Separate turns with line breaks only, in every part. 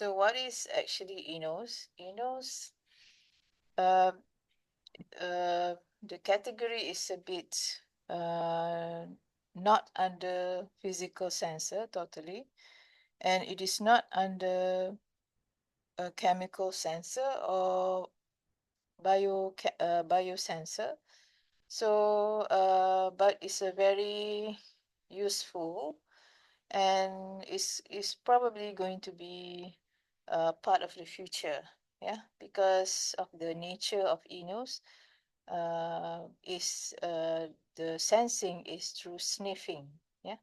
So what is actually enos? Enos, uh, the category is a bit not under physical sensor totally, and it is not under a chemical sensor or biosensor. So, but it's a very useful and is probably going to be part of the future. Yeah, because of the nature of enos, is the sensing is through sniffing. Yeah,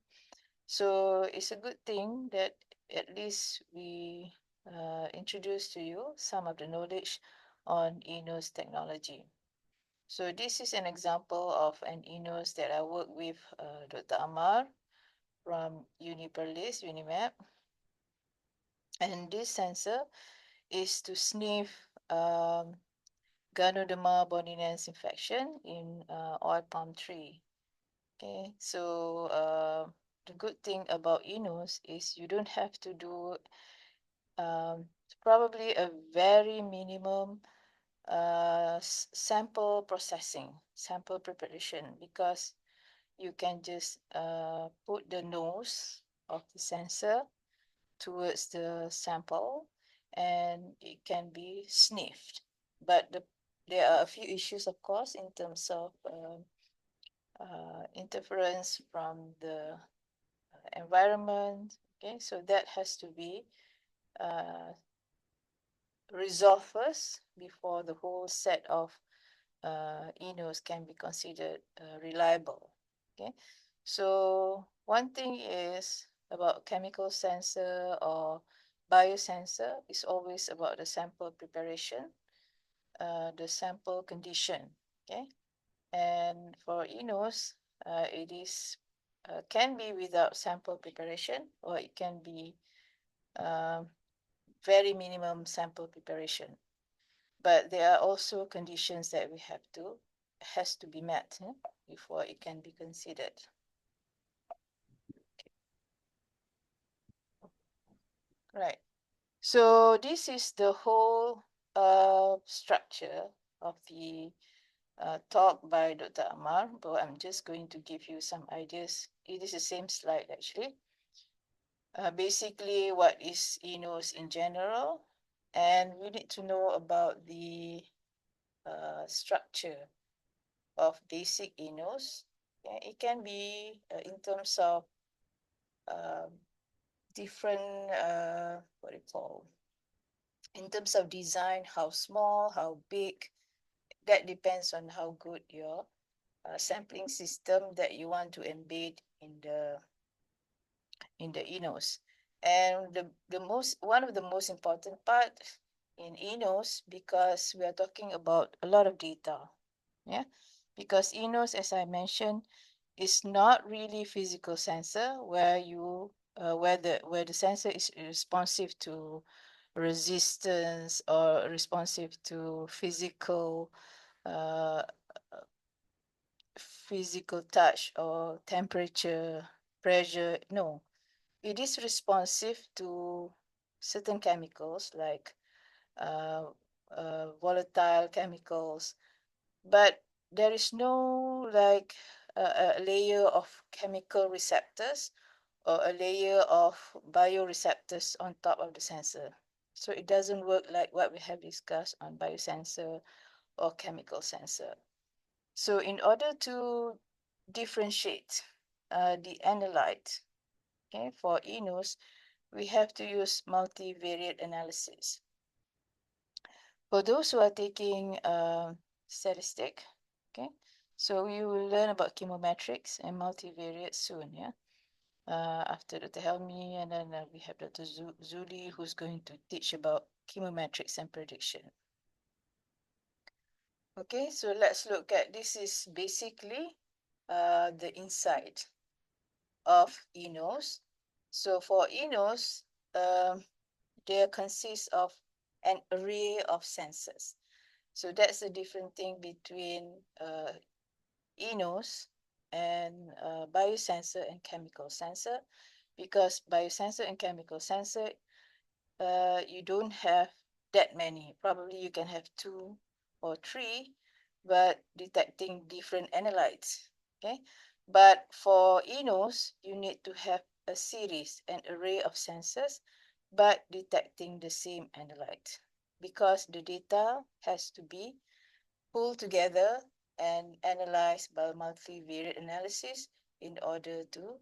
so it's a good thing that at least we introduce to you some of the knowledge on enos technology. So this is an example of an enos that I work with Dr. Amar from Uniperlis, Unimap. And this sensor is to sniff Ganoderma boninense infection in oil palm tree. Okay, so the good thing about enos is you don't have to do probably a very minimum sample processing, sample preparation, because you can just put the nose of the sensor towards the sample and it can be sniffed. But there are a few issues, of course, in terms of interference from the environment. Okay, so that has to be uh, resolved first before the whole set of enos can be considered reliable. Okay, so one thing is about chemical sensor or biosensor is always about the sample preparation, the sample condition. Okay, and for enos, it is can be without sample preparation or it can be um, very minimum sample preparation. But there are also conditions that we have to has to be met before it can be considered. Right. So this is the whole structure of the talk by Dr. Amar, but I'm just going to give you some ideas. It is the same slide actually. Basically, what is enos in general, and we need to know about the structure of basic enos. Yeah, it can be in terms of um, different, what do you call, in terms of design, how small, how big, that depends on how good your sampling system that you want to embed in the enos. And the most one of the most important part in enos, because we are talking about a lot of data. Yeah, because enos, as I mentioned, is not really physical sensor where you where the sensor is responsive to resistance or responsive to uh, physical touch or temperature, pressure. No, it is responsive to certain chemicals like uh, volatile chemicals, but there is no like a layer of chemical receptors or a layer of bioreceptors on top of the sensor. So it doesn't work like what we have discussed on biosensor or chemical sensor. So in order to differentiate the analyte, okay, for enos, we have to use multivariate analysis. For those who are taking statistic, okay, so we will learn about chemometrics and multivariate soon, yeah. After Dr. Helmi, and then we have Dr. Zuli, who's going to teach about chemometrics and prediction. Okay, so let's look at this. Is basically the inside of enos. So for enos, they consist of an array of sensors. So that's the different thing between enos and biosensor and chemical sensor, because biosensor and chemical sensor you don't have that many. Probably you can have two or three, but detecting different analytes. Okay, but for enos, you need to have a series, an array of sensors, but detecting the same analyte because the data has to be pulled together and analyzed by multivariate analysis in order to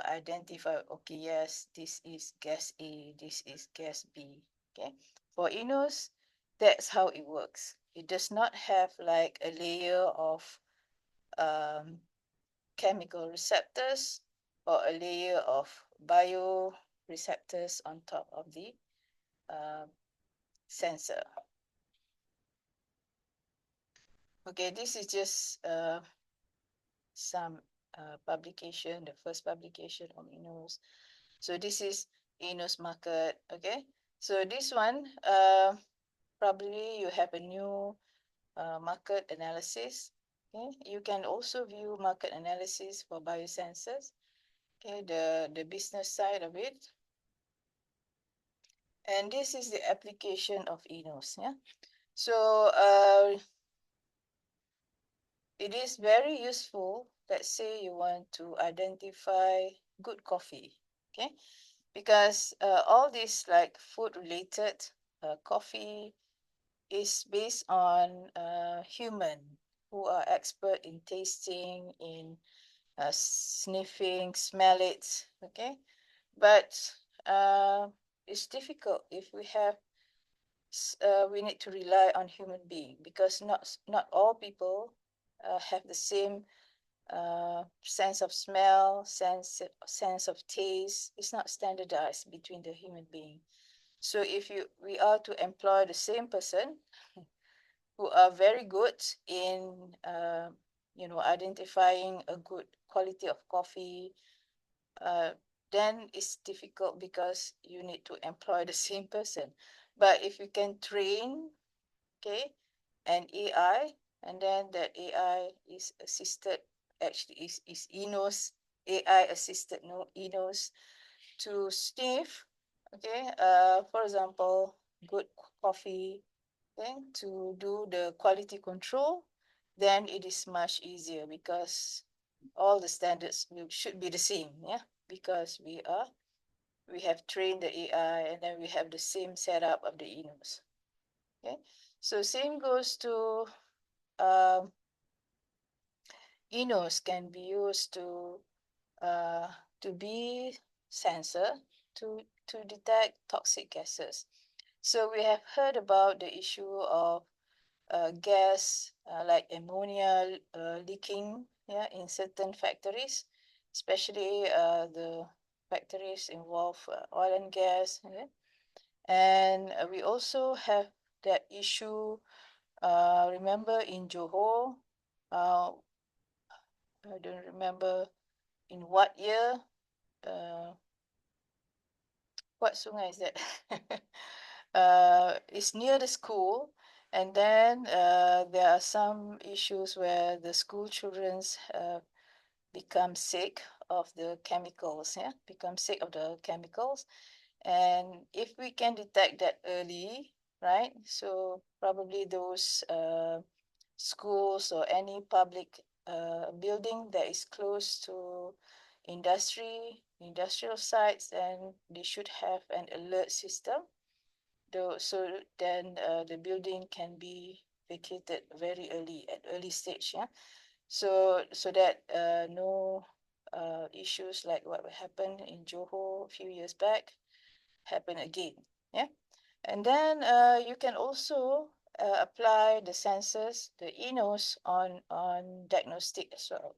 identify, okay, yes, this is gas A, this is gas B. Okay, for enos, that's how it works. It does not have like a layer of um, chemical receptors or a layer of bioreceptors on top of the uh, sensor. Okay, this is just some publication, the first publication on enos. So this is enos market. Okay, so this one probably you have a new market analysis. Okay, you can also view market analysis for biosensors. Okay, the business side of it, and this is the application of enos. Yeah, so it is very useful. Let's say you want to identify good coffee. Okay, because all these like food related coffee is based on human who are expert in tasting, in sniffing, smell it. Okay, but it's difficult if we have we need to rely on human being because not all people have the same sense of smell, sense of taste. It's not standardized between the human being. So if we are to employ the same person who are very good in identifying a good quality of coffee, uh, then it's difficult because you need to employ the same person. But if you can train, okay, an AI, and then that AI is assisted, actually is enos AI assisted, no, enos to sniff, okay, for example, good coffee, okay, to do the quality control, then it is much easier because all the standards should be the same, yeah, because we have trained the AI and then we have the same setup of the enos. Okay, so same goes to um, enos can be used uh, to be sensor to detect toxic gases. So we have heard about the issue of gas like ammonia leaking, yeah, in certain factories, especially the factories involve oil and gas. Okay? And we also have that issue. Remember in Johor, uh, I don't remember in what year. Uh, what sungai is that? It's near the school, and then there are some issues where the school childrens become sick of the chemicals. Yeah, become sick of the chemicals, and if we can detect that early, right? So probably those schools or any public building that is close to industrial sites, and they should have an alert system. Though, so then the building can be vacated very early at early stage. Yeah. So that no issues like what happened in Johor a few years back happen again. Yeah. And then you can also apply the sensors, the enos on diagnostic as well.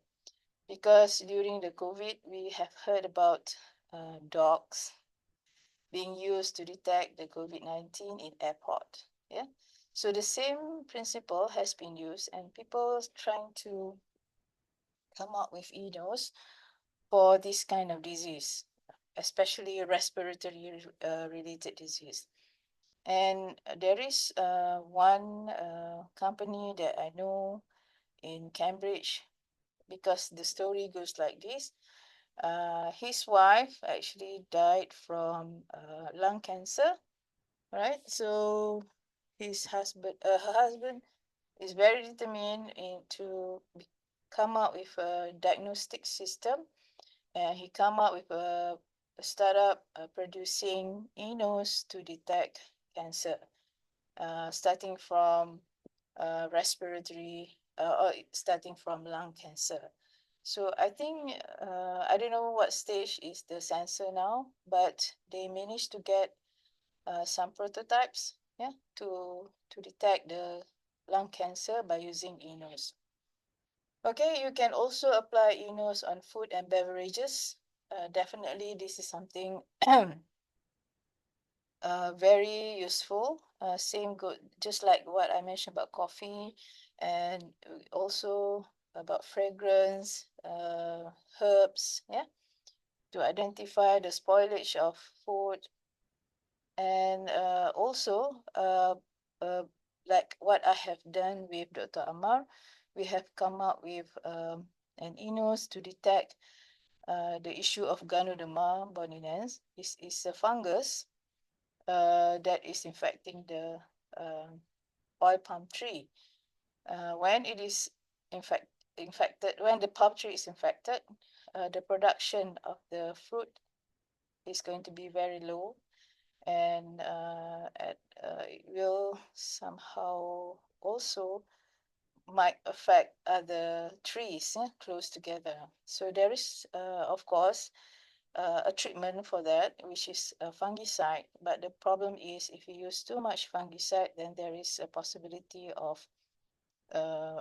Because during the COVID, we have heard about dogs being used to detect the COVID-19 in airport. Yeah. So the same principle has been used, and people trying to come up with enos for this kind of disease, especially respiratory related disease. And there is one company that I know in Cambridge, because the story goes like this. His wife actually died from lung cancer, right? So her husband is very determined to come up with a diagnostic system, and he come up with a startup producing Enos to detect cancer, starting from respiratory, or starting from lung cancer. So I think I don't know what stage is the sensor now, but they managed to get some prototypes, yeah, to detect the lung cancer by using Enos. Okay, you can also apply Enos on food and beverages. Definitely, this is something very useful. Same good, just like what I mentioned about coffee, and also about fragrance, herbs, yeah, to identify the spoilage of food, and also like what I have done with Dr. Amar, we have come up with an Enos to detect the issue of Ganoderma boninens. Is a fungus that is infecting the oil palm tree. When it is infected, when the palm tree is infected, the production of the fruit is going to be very low, and it will somehow also might affect other trees, yeah, close together. So there is, of course, a treatment for that, which is a fungicide. But the problem is, if you use too much fungicide, then there is a possibility of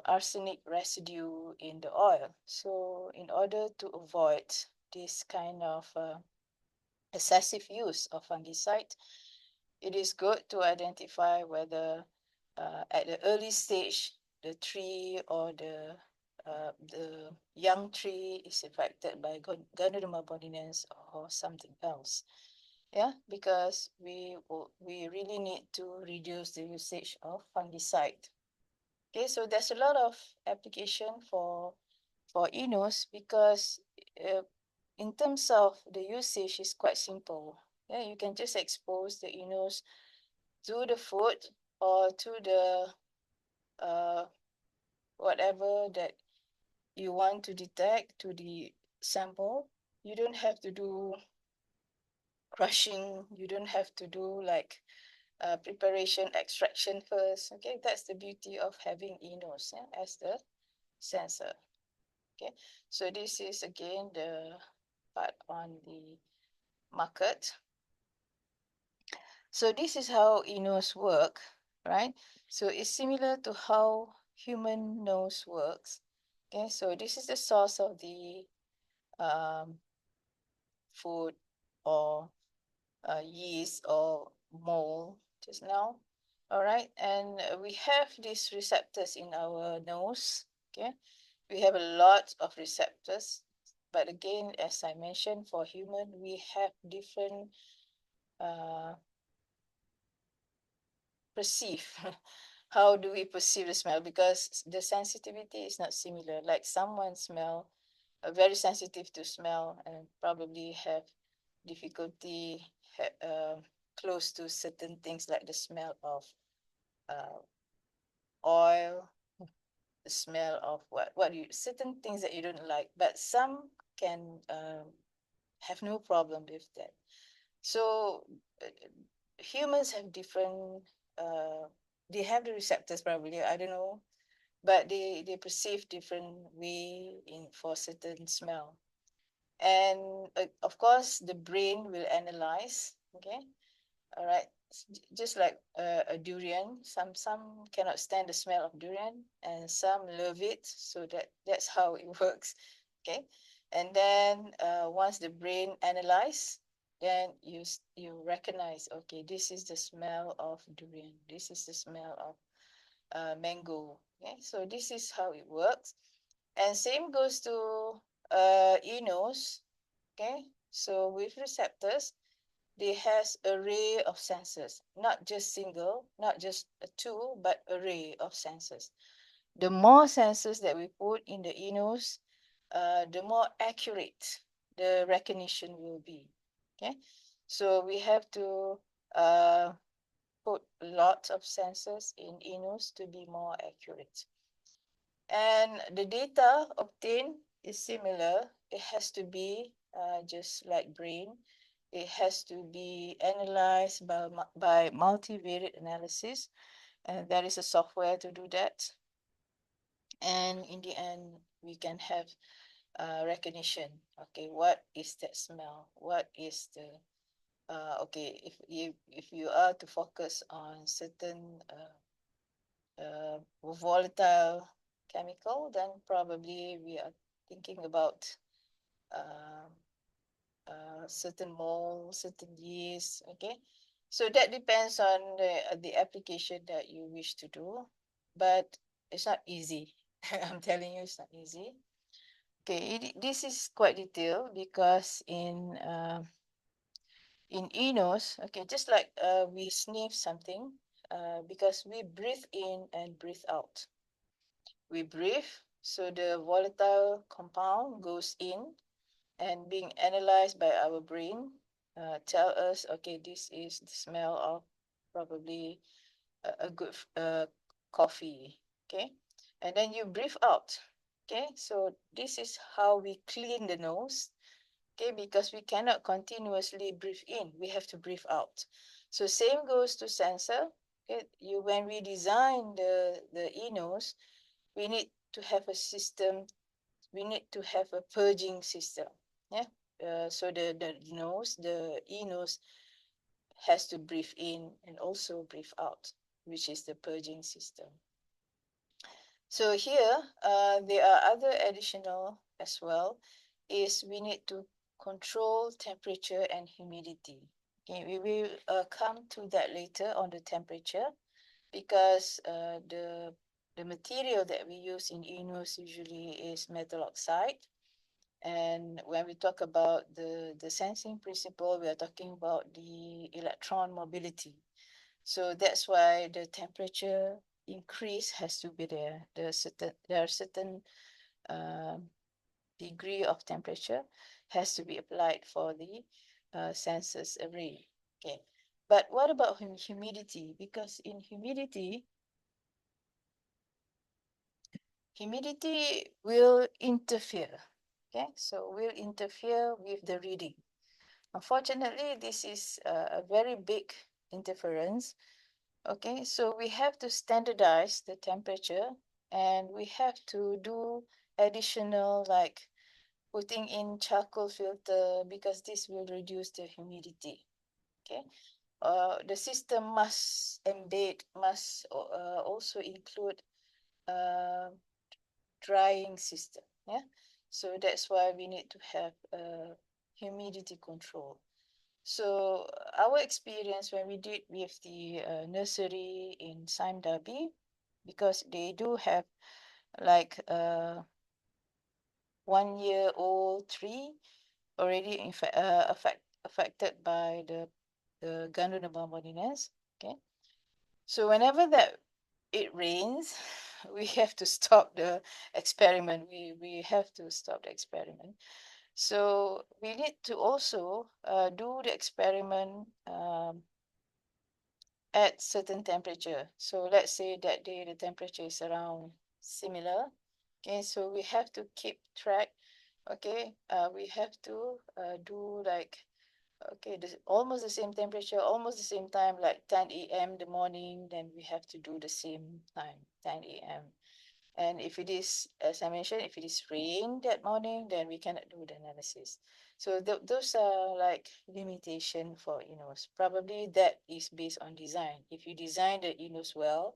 arsenic residue in the oil. So in order to avoid this kind of excessive use of fungicide, it is good to identify whether at the early stage the tree or the young tree is affected by Ganoderma boninens or something else. Yeah, because we really need to reduce the usage of fungicide. Okay, so there's a lot of application for Enos because uh, in terms of the usage is quite simple. Yeah, you can just expose the Enos to the food or to the uh, whatever that you want to detect to the sample. You don't have to do crushing. You don't have to do like preparation, extraction first. Okay, that's the beauty of having Enos, yeah, as the sensor. Okay, so this is again the part on the market. So this is how Enos work, right? So it's similar to how human nose works. Okay, so this is the source of the um, food or yeast or mold just now. All right, and we have these receptors in our nose. Okay, we have a lot of receptors, but again, as I mentioned, for human, we have different uh, perceive. How do we perceive the smell? Because the sensitivity is not similar. Like someone smell very sensitive to smell and probably have difficulty close to certain things like the smell of uh, oil, the smell of what you certain things that you don't like. But some can have no problem with that. So humans have different. Uh, they have the receptors probably. I don't know, but they perceive different way in for certain smell, and of course the brain will analyze. Okay, all right. Just like a durian, some cannot stand the smell of durian, and some love it. So that's how it works. Okay, and then once the brain analyze, then you recognize. Okay, this is the smell of durian. This is the smell of mango. Okay, so this is how it works, and same goes to enos. Okay, so with receptors they has array of sensors, not just single, not just two, but array of sensors. The more sensors that we put in the enos, the more accurate the recognition will be. Okay, so we have to uh, put lots of sensors in Enos to be more accurate. And the data obtained is similar. It has to be just like brain. It has to be analyzed by multivariate analysis. And there is a software to do that. And in the end, we can have recognition. Okay, what is that smell? What is the okay, if you are to focus on certain volatile chemical, then probably we are thinking about uh, certain mold, certain yeast. Okay, so that depends on the application that you wish to do, but it's not easy. I'm telling you, it's not easy. Okay, this is quite detailed because in Enos, okay, just like we sniff something, because we breathe in and breathe out. We breathe, so the volatile compound goes in and being analyzed by our brain, tell us, okay, this is the smell of probably a good coffee, okay? And then you breathe out, okay? So this is how we clean the nose, okay? Because we cannot continuously breathe in, we have to breathe out. So same goes to sensor, okay? When we design the e-nose, we need to have a system, we need to have a purging system, yeah? So the nose, the e-nose has to breathe in and also breathe out, which is the purging system. So here, there are other additional as well, is we need to control temperature and humidity. Okay, we will come to that later on the temperature, because the material that we use in Enos usually is metal oxide. And when we talk about the sensing principle, we are talking about the electron mobility. So that's why the temperature increase has to be there. There are certain degree of temperature has to be applied for the sensors array. Okay, but what about humidity? Because in humidity will interfere. Okay, so will interfere with the reading. Unfortunately, this is a very big interference. Okay, so we have to standardize the temperature, and we have to do additional, like putting in charcoal filter, because this will reduce the humidity. Okay, the system must also include uh, drying system. Yeah, so that's why we need to have humidity control. So our experience when we did with the nursery in Sime Darby, because they do have like 1-year-old tree already affected by the Ganduna bamboninus. Okay, so whenever that it rains, we have to stop the experiment. We have to stop the experiment. So we need to also do the experiment at certain temperature. So let's say that day the temperature is around similar. Okay, so we have to keep track. Okay, we have to do like, okay, almost the same temperature, almost the same time, like 10 a.m. the morning, then we have to do the same time, 10 a.m. And if it is, as I mentioned, if it is rain that morning, then we cannot do the analysis. So those are like limitation for Enos. Probably that is based on design. If you design the Enos well,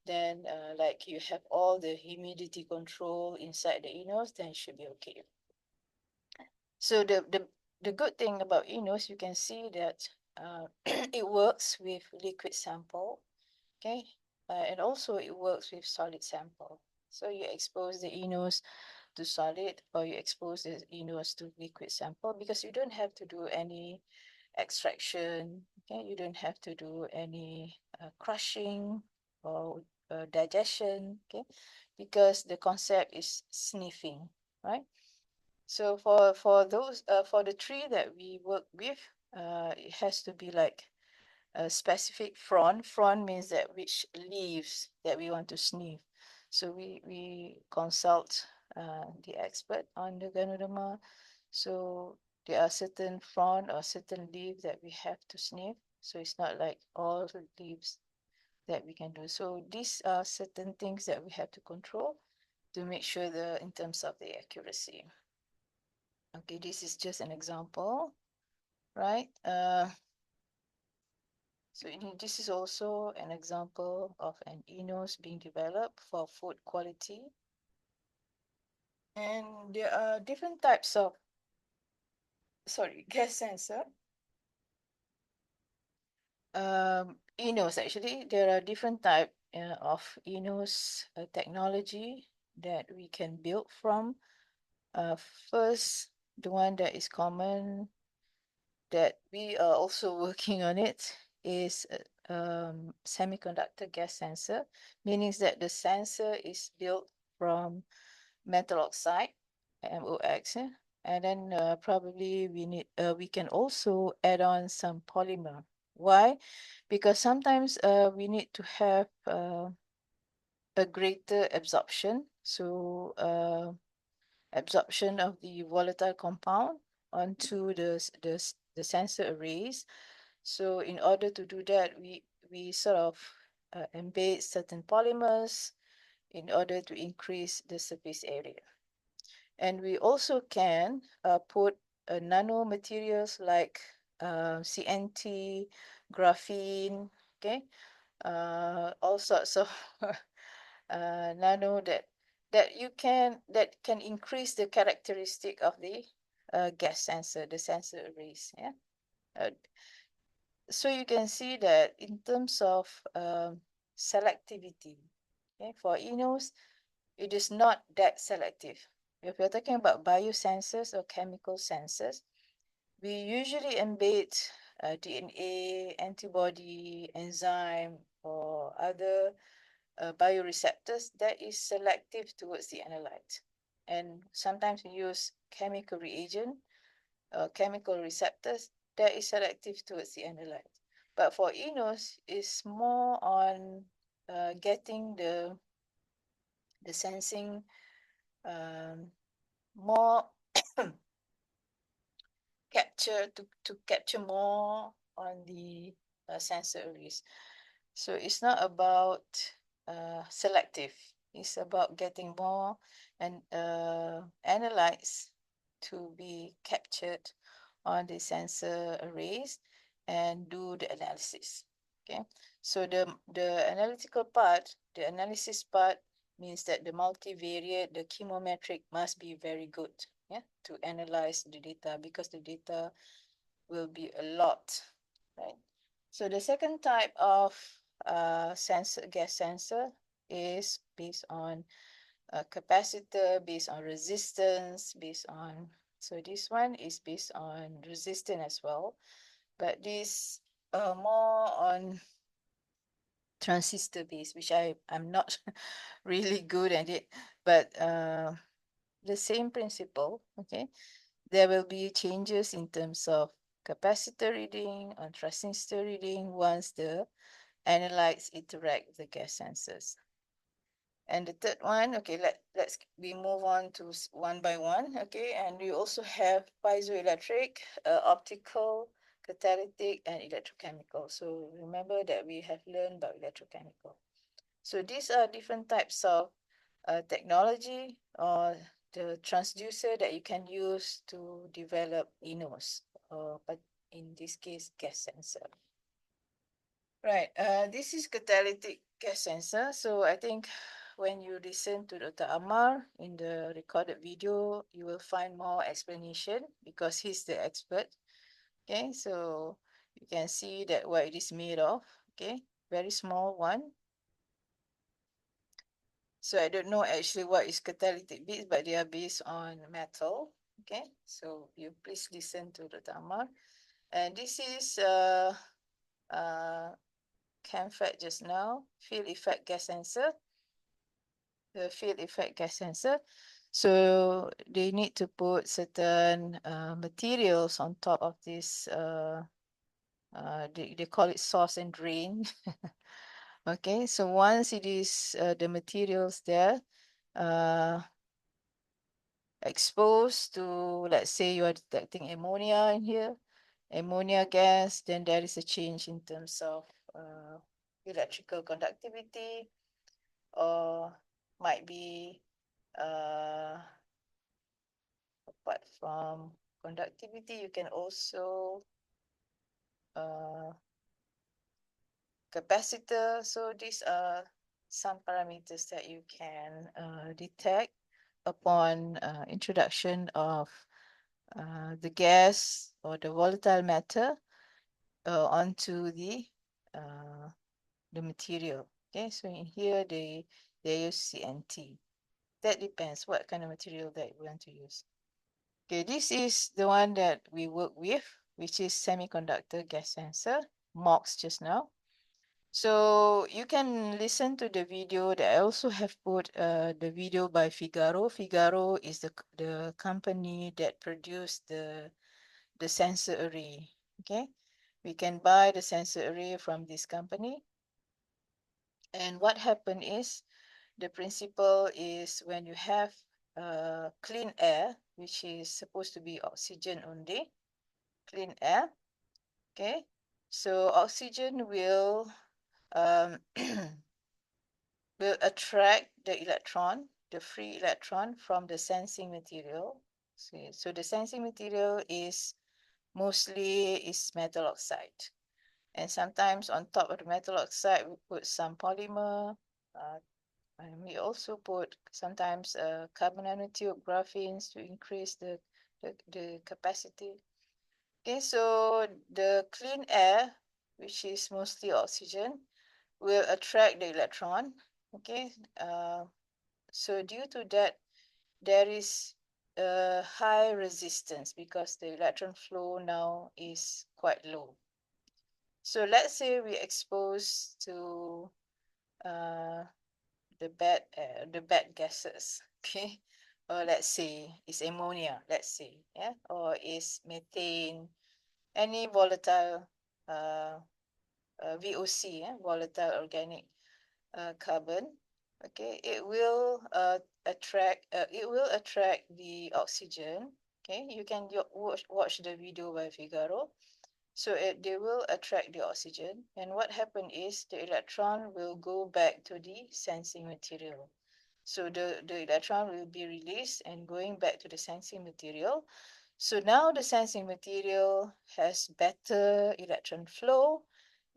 then like you have all the humidity control inside the Enos, then it should be okay. So the good thing about Enos, you can see that it works with liquid sample, okay, and also it works with solid sample. So you expose the Enos to solid, or you expose the Enos to liquid sample, because you don't have to do any extraction. Okay, you don't have to do any crushing or digestion. Okay, because the concept is sniffing, right? So for those for the tree that we work with, it has to be like a specific frond. Frond means that which leaves that we want to sniff. So we consult the expert on the Ganoderma. So there are certain frond or certain leaf that we have to sniff. So it's not like all the leaves that we can do. So these are certain things that we have to control to make sure in terms of the accuracy. Okay, this is just an example, right? So this is also an example of an enos being developed for food quality. And there are different types of, gas sensor. Enos, actually, there are different type of enos technology that we can build from. First, the one that is common that we are also working on it is semiconductor gas sensor, meaning that the sensor is built from metal oxide, MOX, and then probably we can also add on some polymer. Why? Because sometimes we need to have a greater absorption. So absorption of the volatile compound onto the sensor arrays. So in order to do that, we sort of embed certain polymers in order to increase the surface area. And we also can put nano materials like CNT, graphene, okay, all sorts of nano that can increase the characteristic of the gas sensor, the sensor arrays. Yeah. Uh, so you can see that in terms of selectivity, okay, for enos, it is not that selective. If we're talking about biosensors or chemical sensors, we usually embed DNA, antibody, enzyme, or other bioreceptors that is selective towards the analyte. And sometimes we use chemical reagent, chemical receptors that is selective towards the analyte. But for enos, it's more on getting the sensing more to capture more on the sensor arrays. So it's not about selective. It's about getting more and analytes to be captured on the sensor arrays and do the analysis. Okay, so the analytical part, the analysis part means that the multivariate, the chemometric must be very good, yeah, to analyze the data because the data will be a lot, right? So the second type of sensor, gas sensor is based on capacitor, based on resistance, based on, so this one is based on resistance as well, but this more on transistor based, which I'm not really good at it, but the same principle, okay? There will be changes in terms of capacitor reading and transistor reading once the analytes interact with the gas sensors. And the third one, okay, let's we move on to one by one, okay? And we also have piezoelectric, optical, catalytic, and electrochemical. So remember that we have learned about electrochemical. So these are different types of technology or the transducer that you can use to develop enos, but in this case, gas sensor. Right, this is catalytic gas sensor. So I think when you listen to Dr. Amar in the recorded video, you will find more explanation because he's the expert. Okay, so you can see that what it is made of. Okay, very small one. So I don't know actually what is catalytic beads, but they are based on metal. Okay, so you please listen to the Amar. And this is CAMFET just now, field effect gas sensor. The field effect gas sensor. So they need to put certain materials on top of this. They call it sauce and drain. Okay, so once it is the materials there uh, exposed to, let's say you are detecting ammonia in here, ammonia gas, then there is a change in terms of electrical conductivity, or might be apart from conductivity, you can also uh, capacitor. So these are some parameters that you can detect upon introduction of the gas or the volatile matter onto uh, the material. Okay, so in here they use CNT. That depends what kind of material that you want to use. Okay, this is the one that we work with, which is semiconductor gas sensor, MOX just now. So you can listen to the video that I also have put the video by Figaro. Figaro is the company that produced the sensor array. Okay, we can buy the sensor array from this company. And what happened is the principle is when you have clean air, which is supposed to be oxygen only, clean air. Okay, so oxygen um, will attract the electron, the free electron from the sensing material. See, so the sensing material is mostly is metal oxide. And sometimes on top of the metal oxide, we put some polymer. Uh, and we also put sometimes carbon nanotube graphene to increase the capacity. Okay, so the clean air, which is mostly oxygen, will attract the electron. Okay, so due to that, there is a high resistance because the electron flow now is quite low. So let's say we expose to uh, the bad gases, okay? Or let's say it's ammonia, let's say, yeah, or is methane, any volatile VOC, volatile organic carbon. Okay, it will attract the oxygen. Okay, you can watch the video by Figaro. So they will attract the oxygen, and what happened is the electron will go back to the sensing material. So the electron will be released and going back to the sensing material. So now the sensing material has better electron flow,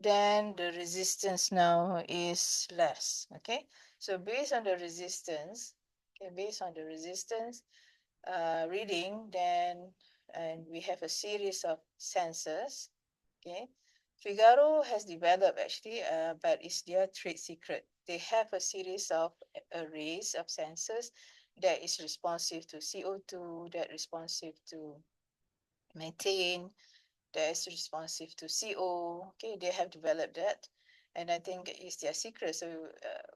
then the resistance now is less. Okay, so based on the resistance, reading, then and we have a series of sensors. Okay, Figaro has developed actually, but it's their trade secret. They have a series of arrays of sensors that is responsive to CO2, that responsive to methane, that is responsive to CO. Okay, they have developed that, and I think it's their secret. So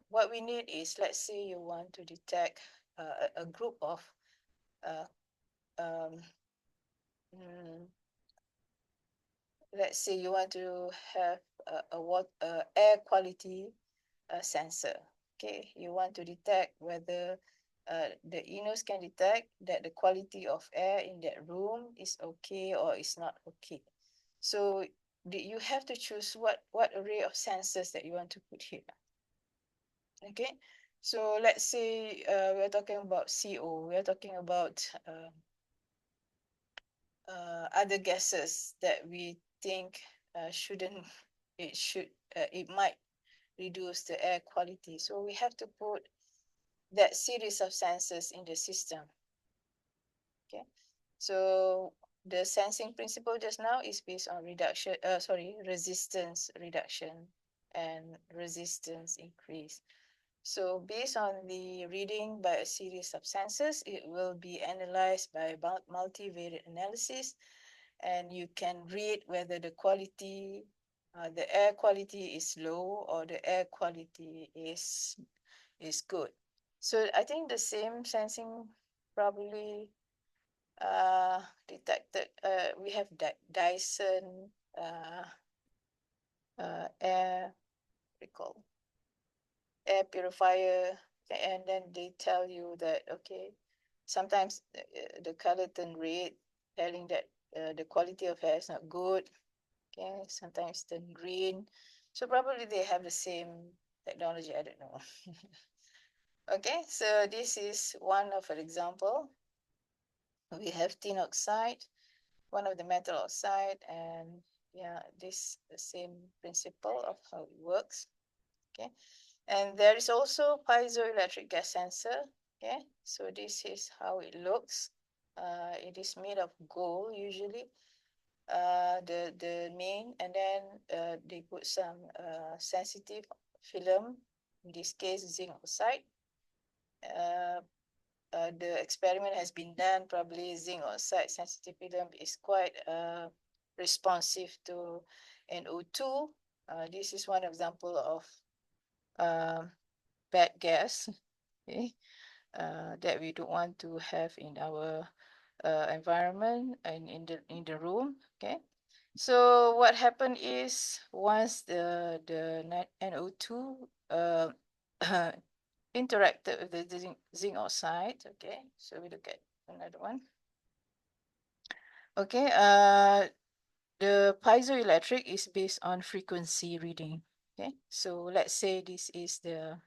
what we need is, let's say you want to detect a group of uh, um, mm, let's say you want to have a air quality sensor. Okay, you want to detect whether the Enos can detect that the quality of air in that room is okay or is not okay. So you have to choose what array of sensors that you want to put here. Okay, so let's say we're talking about CO. We're talking about other gases that we think shouldn't it might reduce the air quality. So we have to put that series of sensors in the system. Okay, so the sensing principle just now is based on resistance reduction and resistance increase. So based on the reading by a series of sensors, it will be analyzed by multivariate analysis, and you can read whether the air quality is low or the air quality is good. So I think the same sensing probably detected. We have Dyson air recall air purifier, and then they tell you that okay, sometimes the color turn red, telling that the quality of air is not good. Okay, sometimes turn green. So probably they have the same technology. I don't know. Okay, so this is one of an example. We have tin oxide, one of the metal oxide, and yeah, this the same principle of how it works. Okay, and there is also piezoelectric gas sensor. Okay, so this is how it looks. It is made of gold usually. The main, and then they put some sensitive film. In this case, zinc oxide. Uh, the experiment has been done. Probably zinc oxide sensitive film is quite responsive to NO2. This is one example of um, bad gas. Okay, that we don't want to have in our environment and in the room. Okay, so what happened is once the NO2 interacted with the zinc oxide. Okay, so we look at another one. Okay, the piezoelectric is based on frequency reading. Okay, so let's say this is the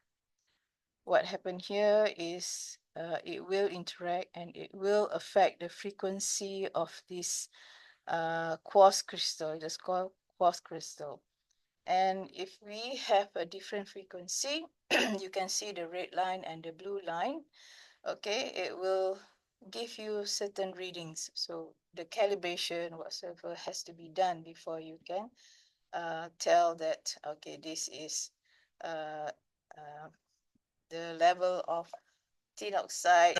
what happened here is it will interact and it will affect the frequency of this quartz crystal. It is called quartz crystal. And if we have a different frequency, you can see the red line and the blue line. Okay, it will give you certain readings. So the calibration, whatsoever, has to be done before you can tell that, okay, this is uh, uh, the level of tin oxide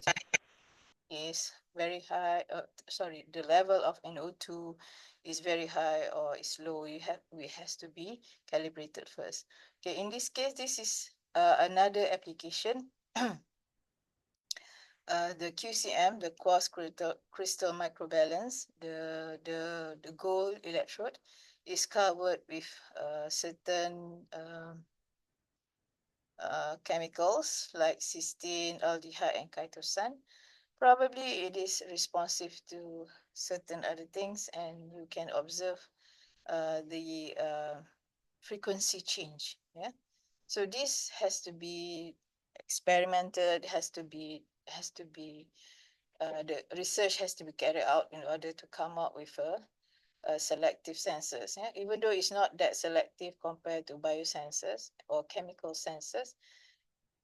is very high. Sorry, the level of NO2 is very high or is low. We has to be calibrated first. Okay, in this case, this is another application. The QCM, the quartz crystal microbalance, the gold electrode is covered with certain chemicals like cysteine, aldehyde, and chitosan. Probably it is responsive to certain other things, and you can observe the frequency change. Yeah. So this has to be experimented, has to be the research has to be carried out in order to come up with a selective sensors. Yeah? Even though it's not that selective compared to biosensors or chemical sensors,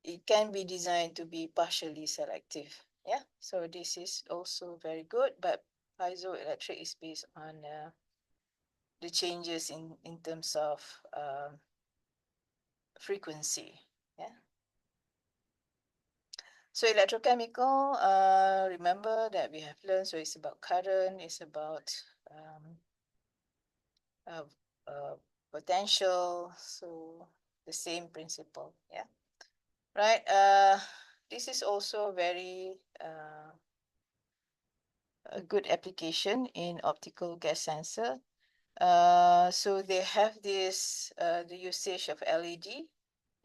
it can be designed to be partially selective. Yeah, so this is also very good, but piezoelectric is based on the changes in terms of frequency. Yeah. So electrochemical, remember that we have learned, so it's about current, it's about um, uh, uh, potential, so the same principle, yeah. Right, this is also very a good application in optical gas sensor. So they have this, the usage of LED,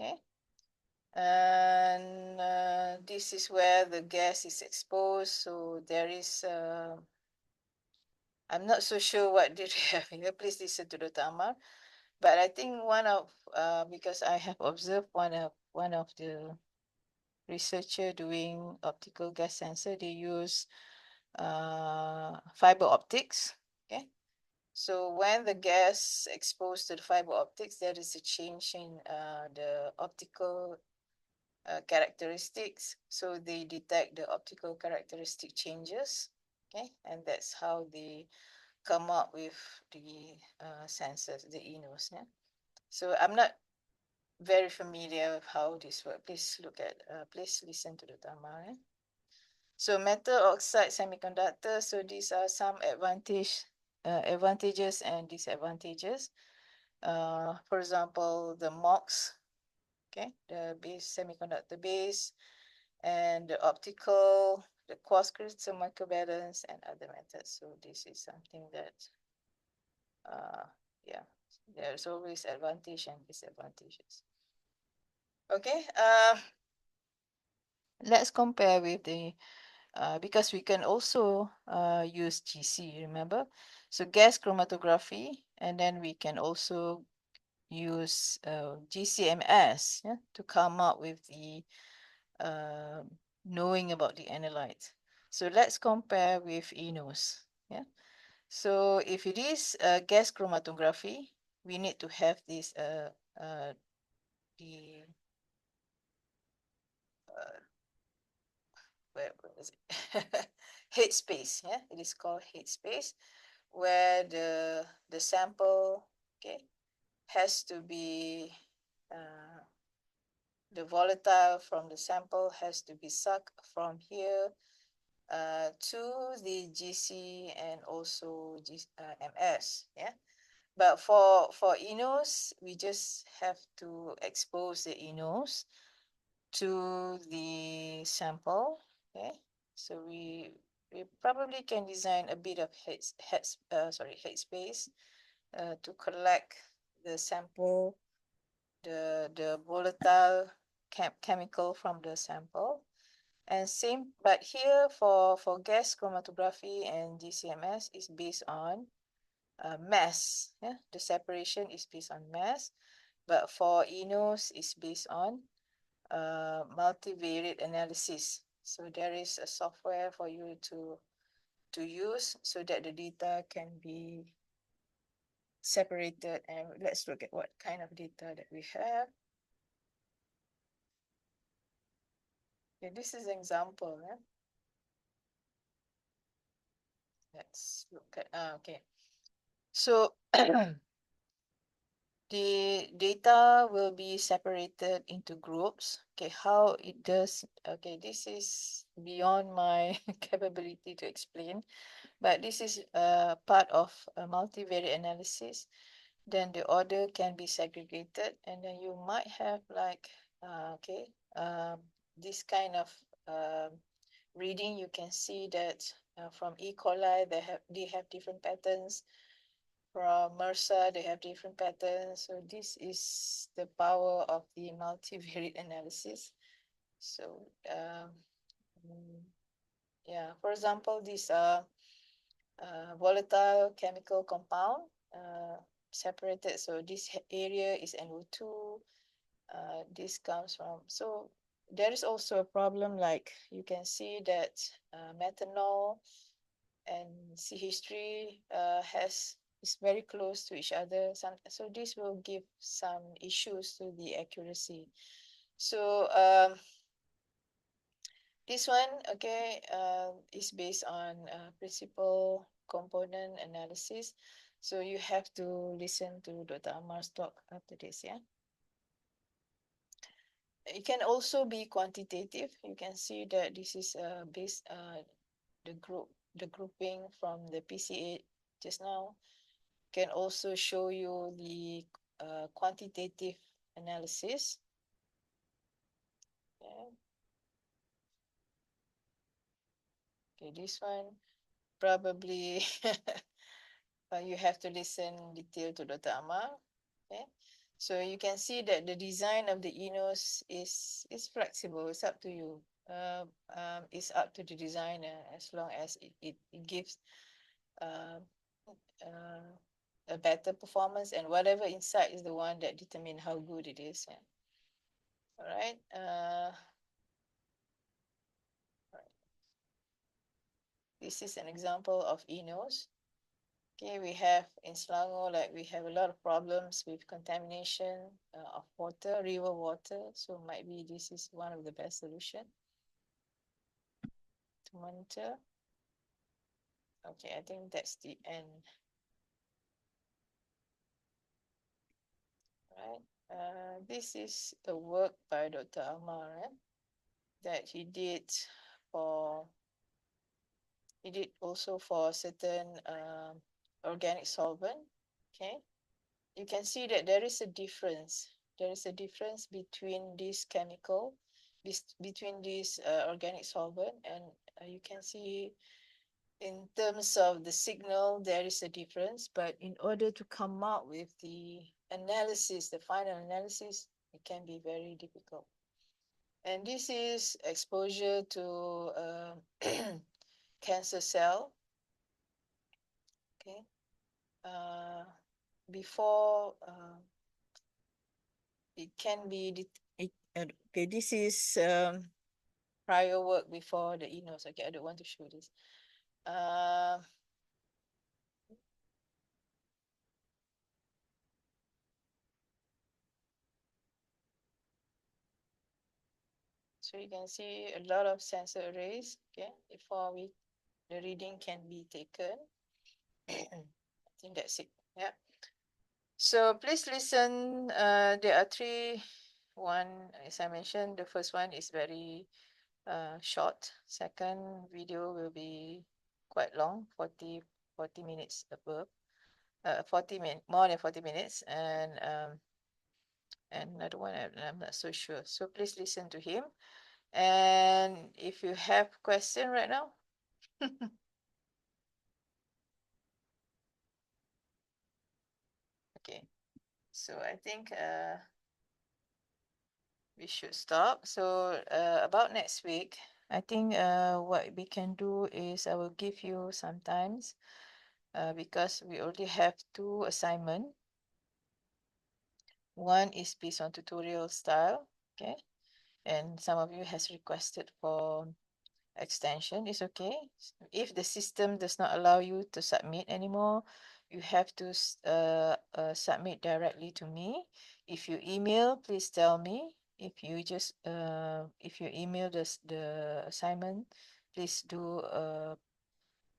okay? And this is where the gas is exposed. So there is, I'm not so sure what did they have here. Please listen to the Tamar. But I think one of, because I have observed one of the researcher doing optical gas sensor, they use fiber optics. Okay, so when the gas exposed to the fiber optics, there is a change in the optical characteristics. So they detect the optical characteristic changes. Okay, and that's how they come up with the sensors, the ENOs. Yeah. So I'm not very familiar with how this works. Please look at, please listen to the Tama. Eh? So metal oxide semiconductor. So these are some advantages and disadvantages. For example, the MOX, okay, the base semiconductor base, and the optical, the quartz crystal microbalance, and other methods. So this is something that, yeah, there's always advantage and disadvantages. Okay, let's compare with the, because we can also use GC, remember? So gas chromatography, and then we can also use GCMS, yeah, to come up with the knowing about the analytes. So let's compare with ENOS. Yeah. So if it is gas chromatography, we need to have this the where is it? Headspace. Yeah, it is called headspace, where the sample, okay, has to be the volatile from the sample has to be sucked from here to the GC and also MS. Yeah. But for enos, we just have to expose the enos to the sample. Okay. So we probably can design a bit of headspace to collect the sample, the volatile chemical from the sample. And same, but here for gas chromatography and GCMS is based on mass. Yeah, the separation is based on mass, but for enos is based on multivariate analysis. So there is a software for you to use so that the data can be separated. And let's look at what kind of data that we have. Okay, this is an example. Yeah? Let's look at, okay. So the data will be separated into groups. Okay, how it does, okay, this is beyond my capability to explain, but this is part of a multivariate analysis. Then the order can be segregated, and then you might have like, okay, this kind of reading. You can see that from E. coli, they have different patterns. From MRSA, they have different patterns. So this is the power of the multivariate analysis. So yeah, for example, this volatile chemical compound separated. So this area is NO2. This comes from, so there is also a problem, like you can see that methanol and CH3 is very close to each other. So this will give some issues to the accuracy. So this one, okay, is based on principal component analysis. So you have to listen to Dr. Amar's talk after this, yeah. It can also be quantitative. You can see that this is based the grouping from the PCA just now. Can also show you the quantitative analysis. Okay. Okay, this one probably you have to listen detail to Dr. Amar. Okay, so you can see that the design of the enos is flexible. It's up to you. It's up to the designer, as long as it gives uh, uh, a better performance, and whatever inside is the one that determine how good it is. Yeah. All right. This is an example of enos. Okay, we have in Selangor, like we have a lot of problems with contamination of water, river water. So might be this is one of the best solution to monitor. Okay, I think that's the end. Right. This is a work by Dr. Amar, right? That for he did also for certain organic solvent. Okay, you can see that there is a difference. There is a difference between this chemical between this organic solvent, and you can see in terms of the signal there is a difference, but in order to come out with the analysis, the final analysis, it can be very difficult. And this is exposure to cancer cell. Okay, before it can be okay. This is prior work before the enos. Okay, I don't want to show this. So you can see a lot of sensor arrays. Okay, before the reading can be taken. I think that's it. Yeah. So please listen. There are three. One, as I mentioned, the first one is very short. Second video will be quite long, 40 minutes above. 40 minutes, more than 40 minutes. And another one, I'm not so sure. So please listen to him. And if you have question right now, okay. So I think we should stop. So about next week, I think what we can do is I will give you sometimes because we already have two assignment. One is based on tutorial style, okay, and some of you has requested for extension. Is okay. If the system does not allow you to submit anymore, you have to submit directly to me. If you email, please tell me. If you email the assignment, please do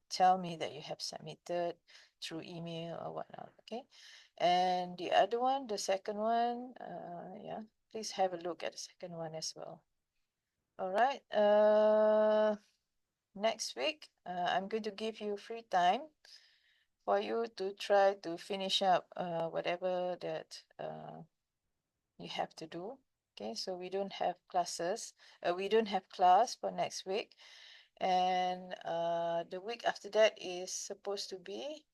tell me that you have submitted through email or whatnot. Okay. And the other one, the second one, yeah, please have a look at the second one as well. All right. Next week, I'm going to give you free time for you to try to finish up whatever that you have to do. Okay, so we don't have classes. We don't have class for next week, and the week after that is supposed to be